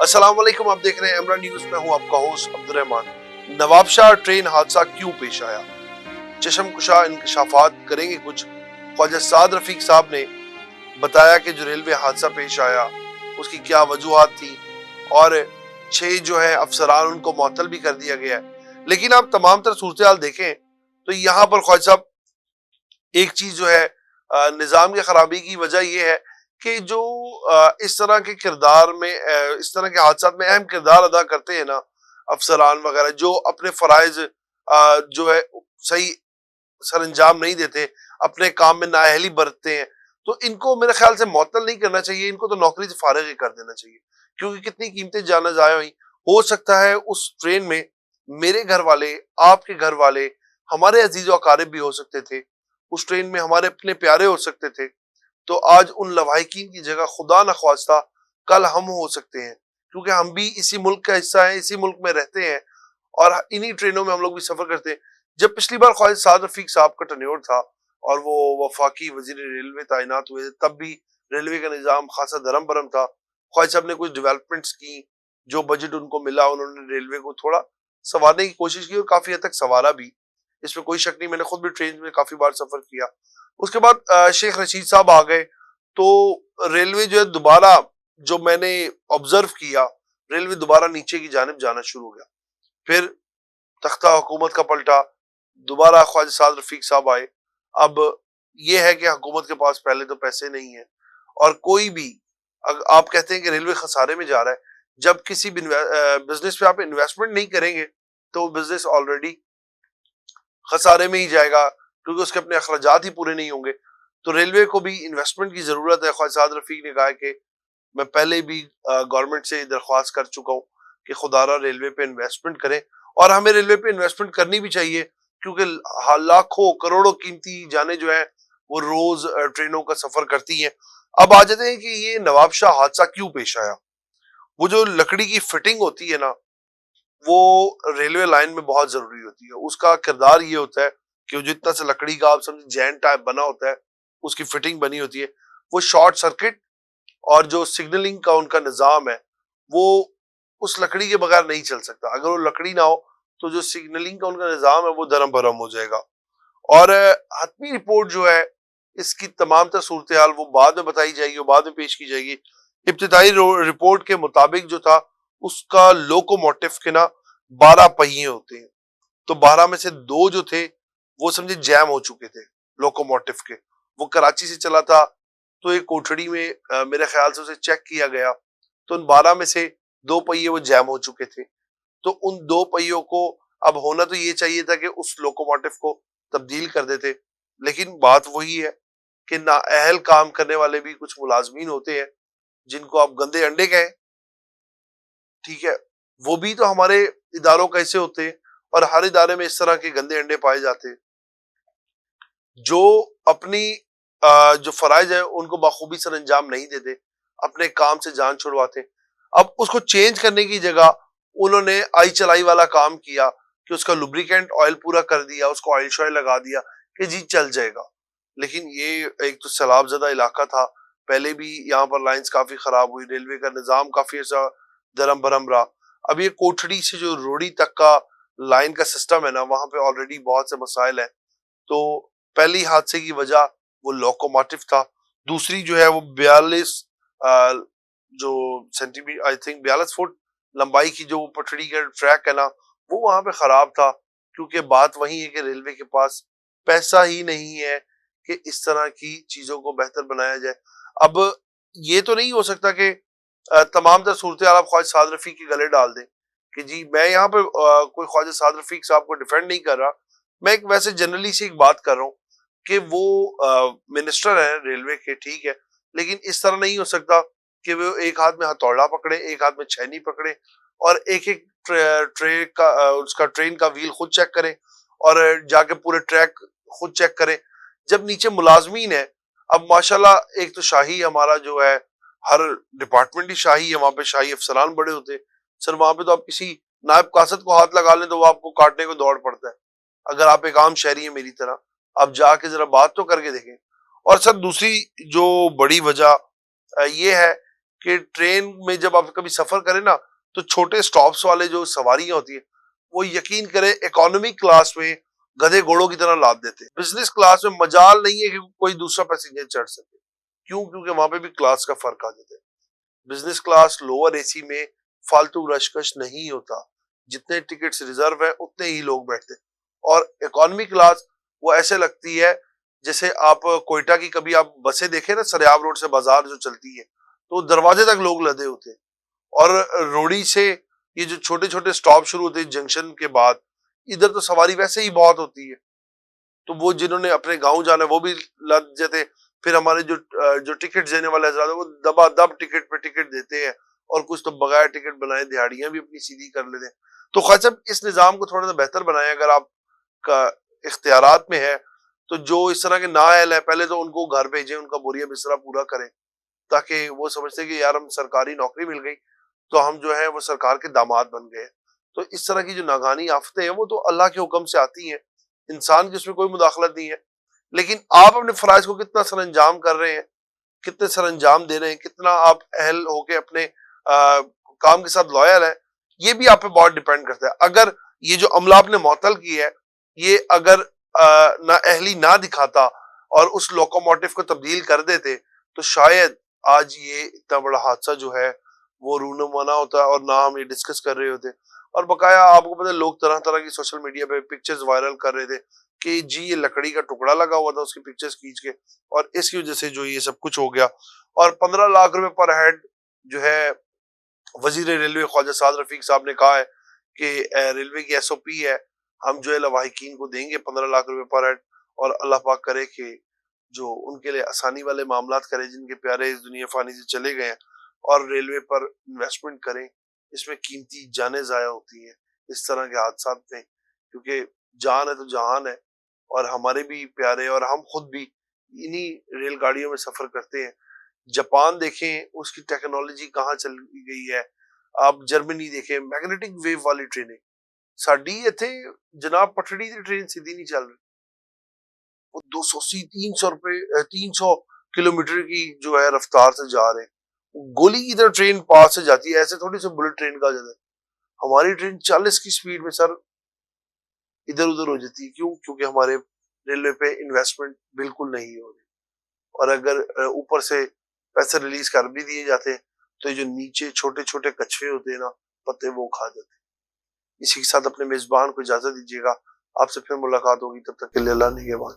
अस्सलाम वालेकुम, आप देख रहे हैं एमरा न्यूज में हूं आपका होस्ट अब्दुल रहमान। नवाबशाह ट्रेन हादसा क्यों पेश आया, चशमकुशा इंकशाफात करेंगे कुछ। ख्वाजा साद रफीक साहब ने बताया कि जो रेलवे हादसा पेश आया उसकी क्या वजूहात थी और 6 जो है अफसरान उनको मुअत्तल भी कर दिया गया है। लेकिन आप तमाम तरह सूरत हाल देखें तो यहाँ पर ख्वाजा साहब एक चीज जो है निजाम की खराबी की वजह यह है कि जो इस तरह के किरदार में इस तरह के हादसा में अहम किरदार अदा करते हैं ना अफसरान वगैरह, जो अपने फराइज जो है सही सर अंजाम नहीं देते, अपने काम में नाअहली बरतते हैं, तो इनको मेरे ख्याल से मुअत्तल नहीं करना चाहिए, इनको तो नौकरी से फारिग ही कर देना चाहिए। क्योंकि कितनी कीमतें जाना जाया हुई। हो सकता है उस ट्रेन में मेरे घर वाले, आपके घर वाले, हमारे अजीज व अकारिब भी हो सकते थे, उस ट्रेन में हमारे अपने प्यारे हो सकते थे। तो आज उन लवाहिकीन की जगह खुदा न ख्वास्ता कल हम हो सकते हैं, क्योंकि हम भी इसी मुल्क का हिस्सा है, इसी मुल्क में रहते हैं और इन्हीं ट्रेनों में हम लोग भी सफर करते हैं। जब पिछली बार ख्वाजा साद रफीक साहब का टन्योर था और वो वफाकी वजीर रेलवे तैनात हुए, तब भी रेलवे का निजाम खासा धर्म भरम था। ख्वाजा साहब ने कुछ डेवलपमेंट्स की, जो बजट उनको मिला उन्होंने रेलवे को थोड़ा संवारने की कोशिश की और काफी हद तक संवारा भी, इसमें कोई शक नहीं। मैंने खुद भी ट्रेन में काफी बार सफर किया। उसके बाद शेख रशीद साहब आ गए तो रेलवे जो है दोबारा, जो मैंने ऑब्जर्व किया, रेलवे दोबारा नीचे की जानिब जाना शुरू हो गया। फिर तख्ता हुकूमत का पलटा, दोबारा ख्वाजा साद रफीक साहब आए। अब ये है कि हुकूमत के पास पहले तो पैसे नहीं है और कोई भी, आप कहते हैं कि रेलवे खसारे में जा रहा है, जब किसी बिजनेस पे आप इन्वेस्टमेंट नहीं करेंगे तो वो बिजनेस ऑलरेडी खसारे में ही जाएगा, क्योंकि उसके अपने अखराजात ही पूरे नहीं होंगे। तो रेलवे को भी इन्वेस्टमेंट की जरूरत है। ख्वाजा साद रफीक ने कहा कि मैं पहले भी गवर्नमेंट से दरख्वास्त कर चुका हूँ कि खुदारा रेलवे पे इन्वेस्टमेंट करें, और हमें रेलवे पे इन्वेस्टमेंट करनी भी चाहिए, क्योंकि लाखों करोड़ों कीमती जाने जो है वो रोज ट्रेनों का सफर करती हैं। अब आ जाते हैं कि ये नवाबशाह हादसा क्यों पेश आया। वो जो लकड़ी की फिटिंग होती है ना, वो रेलवे लाइन में बहुत जरूरी होती है। उसका किरदार ये होता है कि वो जितना सा लकड़ी का आप समझे जैन टाइप बना होता है, उसकी फिटिंग बनी होती है, वो शॉर्ट सर्किट और जो सिग्नलिंग का उनका निजाम है वो उस लकड़ी के बगैर नहीं चल सकता। अगर वो लकड़ी ना हो तो जो सिग्नलिंग का उनका निजाम है वो धर्म भरम हो जाएगा। और हतमी रिपोर्ट जो है इसकी तमाम तर सूरत हाल वो बाद में बताई जाएगी, वो बाद में पेश की जाएगी। इब्तिदाई रिपोर्ट के मुताबिक जो था उसका लोकोमोटिव के ना 12 पहिए होते हैं, तो 12 में से 2 जो थे वो समझे जैम हो चुके थे लोकोमोटिव के। वो कराची से चला था तो एक कोठड़ी में मेरे ख्याल से उसे चेक किया गया, तो उन 12 में से 2 पहिए वो जैम हो चुके थे। तो उन 2 पहियों को अब होना तो ये चाहिए था कि उस लोकोमोटिव को तब्दील कर देते, लेकिन बात वही है कि नाअहल काम करने वाले भी कुछ मुलाजमीन होते हैं जिनको आप गंदे अंडे कहें, ठीक है, वो भी तो हमारे इदारों का हिस्से होते हैं और हर इदारे में इस तरह के गंदे अंडे पाए जाते हैं जो अपनी जो फराइज है उनको बखूबी सर अंजाम नहीं देते, अपने काम से जान छुड़वाते। अब उसको चेंज करने की जगह उन्होंने आई चलाई वाला काम किया कि उसका लुब्रिकेंट ऑयल पूरा कर दिया, उसको ऑयल शॉयल लगा दिया कि जी चल जाएगा। लेकिन ये एक तो सैलाब ज़दा इलाका था, पहले भी यहाँ पर लाइंस काफी खराब हुई, रेलवे का निजाम काफी ऐसा दरम भरम रहा। अब ये कोठड़ी से जो रोड़ी तक का लाइन का सिस्टम है ना, वहां पे ऑलरेडी बहुत से मसाइल है। तो पहली हादसे की वजह वो लोकोमोटिव था। दूसरी जो है वो 42 जो सेंटीमीटर, आई थिंक 42 फुट लंबाई की जो पटड़ी का ट्रैक है ना, वो वहां पे खराब था। क्योंकि बात वही है कि रेलवे के पास पैसा ही नहीं है कि इस तरह की चीजों को बेहतर बनाया जाए। अब ये तो नहीं हो सकता कि तमाम तर सूरत हाल आप ख्वाजा साद रफीक के गले डाल दें कि जी मैं यहाँ पे कोई ख्वाजा साद रफीक साहब को डिफेंड नहीं कर रहा, मैं एक वैसे जनरली से एक बात कर रहा हूँ कि वो मिनिस्टर है रेलवे के, ठीक है, लेकिन इस तरह नहीं हो सकता कि वो एक हाथ में हथौड़ा पकड़े, एक हाथ में छैनी पकड़े और एक एक ट्रे का उसका ट्रेन का व्हील खुद चेक करें और जाके पूरे ट्रैक खुद चेक करें, जब नीचे मुलाजमीन है। अब माशाल्लाह एक तो शाही हमारा जो है, हर डिपार्टमेंट ही शाही है, वहां पे शाही अफसरान बड़े होते हैं। सर वहां पे तो आप किसी नायब कासद को हाथ लगा लें तो वो आपको काटने को दौड़ पड़ता है। अगर आप एक आम शहरी है मेरी तरह, आप जाके जरा बात तो करके देखें। और सर दूसरी जो बड़ी वजह ये है कि ट्रेन में जब आप कभी सफर करें ना, तो छोटे स्टॉप्स वाले जो सवारियां होती है, वो यकीन करें इकोनॉमी क्लास में गधे घोड़ों की तरह लाद देते हैं। बिजनेस क्लास में मजाल नहीं है कि कोई दूसरा पैसेंजर चढ़ सके। क्यों? क्योंकि वहां पे भी क्लास का फर्क आ जाता है। बिजनेस क्लास लोअर एसी में फालतू रशकश नहीं होता। जितने टिकट्स रिजर्व है उतने ही लोग बैठते हैं। और इकोनॉमी क्लास वो ऐसे लगती है जैसे आप कोयटा की कभी आप बसें देखे ना, सरियाब रोड से बाजार जो चलती है, तो दरवाजे तक लोग लदे होते हैं। और रोड़ी से ये जो छोटे छोटे स्टॉप शुरू होते हैं जंक्शन के बाद, इधर तो सवारी वैसे ही बहुत होती है, तो वो जिन्होंने अपने गांव जाना है वो भी लद जाते। फिर हमारे जो टिकट देने वाले हजरात हैं, वो दबा दब टिकट पे टिकट देते हैं, और कुछ तो बगैर टिकट बनाए दिहाड़ियां भी अपनी सीधी कर लेते हैं। तो खासा इस निजाम को थोड़ा सा बेहतर बनाए अगर आप का इख्तियारात में है, तो जो इस तरह के नाअहल है पहले तो उनको घर भेजें, उनका बोरिया बिस्तरा पूरा करें, ताकि वो समझते हैं कि यार हम सरकारी नौकरी मिल गई तो हम जो है वो सरकार के दामाद बन गए। तो इस तरह की जो नागानी आफतें हैं वो तो अल्लाह के हुक्म से आती हैं, इंसान की उसमें कोई मुदाखलत नहीं है। लेकिन आप अपने फराइज को कितना सरअंजाम कर रहे हैं, कितने सरअंजाम दे रहे हैं, कितना आप अहल होके अपने काम के साथ लॉयल है, ये भी आप पे बहुत डिपेंड करता है। अगर ये जो अमला आपने मअतल की है, ये अगर ना अहली ना दिखाता और उस लोकोमोटिव को तब्दील कर देते, तो शायद आज ये इतना बड़ा हादसा जो है वो रूनुमा ना होता और ना हम ये डिस्कस कर रहे होते। और बकाया आपको पता है लोग तरह तरह की सोशल मीडिया पे पिक्चर्स वायरल कर रहे थे कि जी ये लकड़ी का टुकड़ा लगा हुआ था, उसकी पिक्चर्स खींच के, और इसकी वजह से जो ये सब कुछ हो गया। और 15 लाख रुपए पर हेड जो है वजीर रेलवे ख्वाजा साद रफीक साहब ने कहा है कि रेलवे की एसओपी है, हम जो है लवाहिकीन को देंगे 15 लाख रुपए पर हेड। और अल्लाह पाक करे कि जो उनके लिए आसानी वाले मामलात करे, जिनके प्यारे इस दुनिया फानी से चले गए हैं, और रेलवे पर इन्वेस्टमेंट करें। इसमें कीमती जानें जाया होती हैं इस तरह के हादसात में, क्योंकि जान है तो जहान है। और हमारे भी प्यारे और हम खुद भी इन्हीं रेलगाड़ियों में सफर करते हैं। जापान देखें, उसकी टेक्नोलॉजी कहाँ चली गई है। आप जर्मनी देखें, मैग्नेटिक वेव वाली ट्रेनें। साडी इथे जनाब पटड़ी की ट्रेन सीधी नहीं चल रही, वो 280 300 रुपए 300 किलोमीटर की जो है रफ्तार से जा रहे हैं। गोली की तरह ट्रेन पास से जाती है, ऐसे थोड़ी सी बुलेट ट्रेन का जाता है। हमारी ट्रेन 40 की स्पीड में सर इधर उधर हो जाती है। क्यों? क्योंकि हमारे रेलवे पे इन्वेस्टमेंट बिल्कुल नहीं हो रही। और अगर ऊपर से पैसे रिलीज कर भी दिए जाते हैं, तो ये जो नीचे छोटे छोटे कछुए होते हैं ना, पत्ते वो खा जाते हैं। इसी के साथ अपने मेजबान को इजाजत दीजिएगा। आपसे फिर मुलाकात होगी, तब तक के लिए अल्लाह निगहबान।